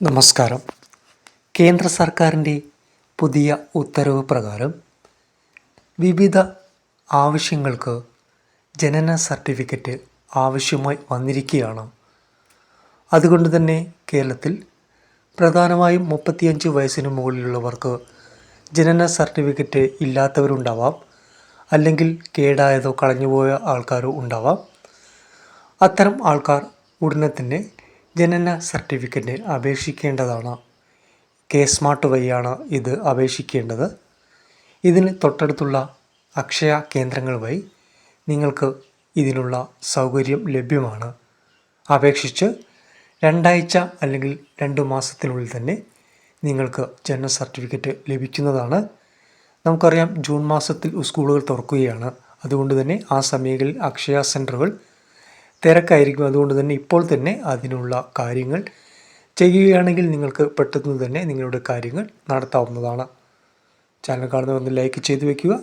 നമസ്കാരം. കേന്ദ്ര സർക്കാരിൻ്റെ പുതിയ ഉത്തരവ് പ്രകാരം വിവിധ ആവശ്യങ്ങൾക്ക് ജനന സർട്ടിഫിക്കറ്റ് ആവശ്യമായി വന്നിരിക്കുകയാണ്. അതുകൊണ്ട് തന്നെ കേരളത്തിൽ പ്രധാനമായും 35 വയസ്സിന് മുകളിലുള്ളവർക്ക് ജനന സർട്ടിഫിക്കറ്റ് ഇല്ലാത്തവരുണ്ടാവാം, അല്ലെങ്കിൽ കേടായതോ കളഞ്ഞുപോയ ആൾക്കാരോ ഉണ്ടാവാം. അത്തരം ആൾക്കാർ ഉടനെ തന്നെ ജനന സർട്ടിഫിക്കറ്റ് അപേക്ഷിക്കേണ്ടതാണ്. കെ-സ്മാർട്ട് വഴിയാണ് ഇത് അപേക്ഷിക്കേണ്ടത്. ഇതിന് തൊട്ടടുത്തുള്ള അക്ഷയ കേന്ദ്രങ്ങൾ വഴി നിങ്ങൾക്ക് ഇതിനുള്ള സൗകര്യം ലഭ്യമാണ്. അപേക്ഷിച്ച് 2 ആഴ്ച അല്ലെങ്കിൽ 2 മാസത്തിനുള്ളിൽ തന്നെ നിങ്ങൾക്ക് ജനന സർട്ടിഫിക്കറ്റ് ലഭിക്കുന്നതാണ്. നമുക്കറിയാം, ജൂൺ മാസത്തിൽ സ്കൂളുകൾ തുറക്കുകയാണ്. അതുകൊണ്ട് തന്നെ ആ സമയങ്ങളിൽ അക്ഷയ സെൻറ്ററുകൾ തിരക്കായിരിക്കും. അതുകൊണ്ട് തന്നെ ഇപ്പോൾ തന്നെ അതിനുള്ള കാര്യങ്ങൾ ചെയ്യുകയാണെങ്കിൽ നിങ്ങൾക്ക് പെട്ടെന്ന് തന്നെ നിങ്ങളുടെ കാര്യങ്ങൾ നടത്താവുന്നതാണ്. ചാനൽ കാണുന്നവർ ഒന്ന് ലൈക്ക് ചെയ്ത് വയ്ക്കുക.